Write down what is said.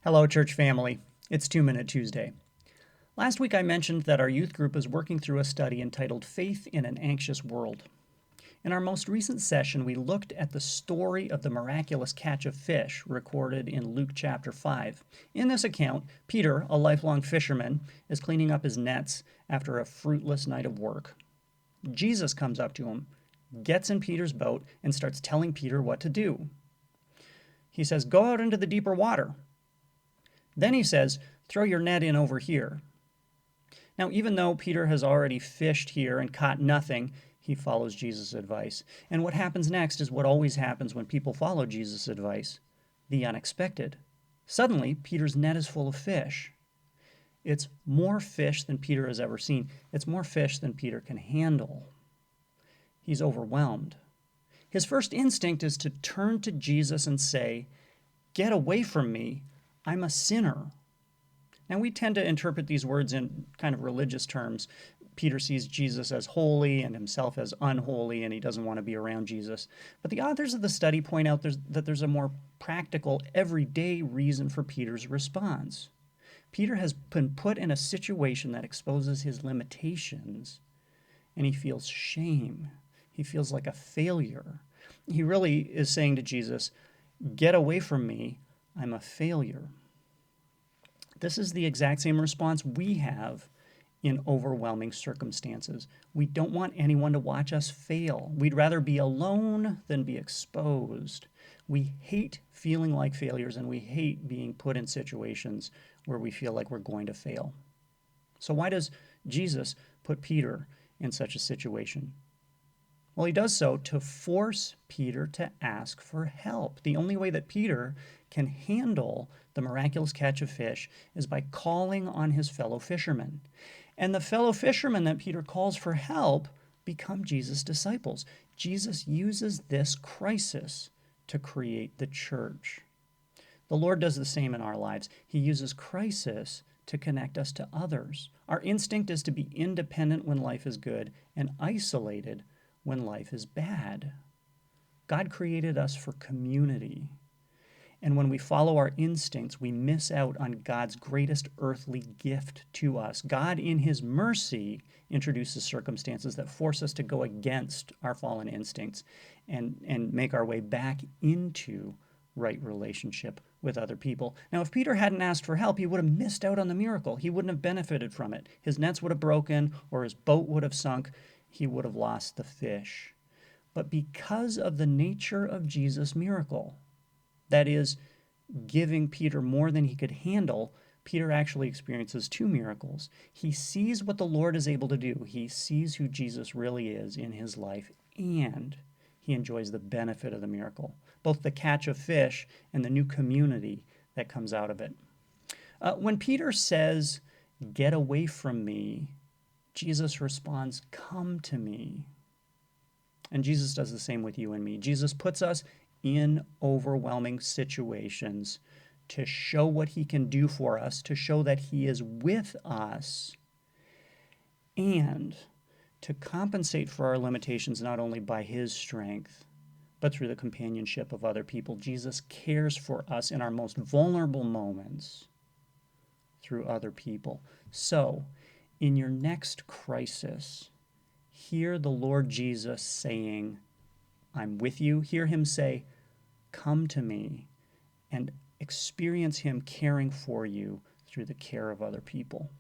Hello, church family. It's 2 Minute Tuesday. Last week I mentioned that our youth group is working through a study entitled Faith in an Anxious World. In our most recent session, we looked at the story of the miraculous catch of fish recorded in Luke chapter 5. In this account, Peter, a lifelong fisherman, is cleaning up his nets after a fruitless night of work. Jesus comes up to him, gets in Peter's boat, and starts telling Peter what to do. He says, "Go out into the deeper water." Then he says, "Throw your net in over here." Now, even though Peter has already fished here and caught nothing, he follows Jesus' advice. And what happens next is what always happens when people follow Jesus' advice: the unexpected. Suddenly, Peter's net is full of fish. It's more fish than Peter has ever seen. It's more fish than Peter can handle. He's overwhelmed. His first instinct is to turn to Jesus and say, "Get away from me. I'm a sinner." Now, we tend to interpret these words in kind of religious terms. Peter sees Jesus as holy and himself as unholy, and he doesn't want to be around Jesus. But the authors of the study point out that there's a more practical, everyday reason for Peter's response. Peter has been put in a situation that exposes his limitations, and he feels shame. He feels like a failure. He really is saying to Jesus, "Get away from me. I'm a failure." This is the exact same response we have in overwhelming circumstances. We don't want anyone to watch us fail. We'd rather be alone than be exposed. We hate feeling like failures, and we hate being put in situations where we feel like we're going to fail. So why does Jesus put Peter in such a situation? Well, he does so to force Peter to ask for help. The only way that Peter can handle the miraculous catch of fish is by calling on his fellow fishermen. And the fellow fishermen that Peter calls for help become Jesus' disciples. Jesus uses this crisis to create the church. The Lord does the same in our lives. He uses crisis to connect us to others. Our instinct is to be independent when life is good and isolated when life is bad. God created us for community. And when we follow our instincts, we miss out on God's greatest earthly gift to us. God, in his mercy, introduces circumstances that force us to go against our fallen instincts and make our way back into right relationship with other people. Now, if Peter hadn't asked for help, he would have missed out on the miracle. He wouldn't have benefited from it. His nets would have broken, or his boat would have sunk. He would have lost the fish. But because of the nature of Jesus' miracle, that is, giving Peter more than he could handle, Peter actually experiences two miracles. He sees what the Lord is able to do. He sees who Jesus really is in his life, and he enjoys the benefit of the miracle, both the catch of fish and the new community that comes out of it. When Peter says, "Get away from me," Jesus responds, "Come to me." And Jesus does the same with you and me. Jesus puts us in overwhelming situations to show what he can do for us, to show that he is with us, and to compensate for our limitations not only by his strength, but through the companionship of other people. Jesus cares for us in our most vulnerable moments through other people. So, in your next crisis, hear the Lord Jesus saying, "I'm with you." Hear him say, "Come to me," and experience him caring for you through the care of other people.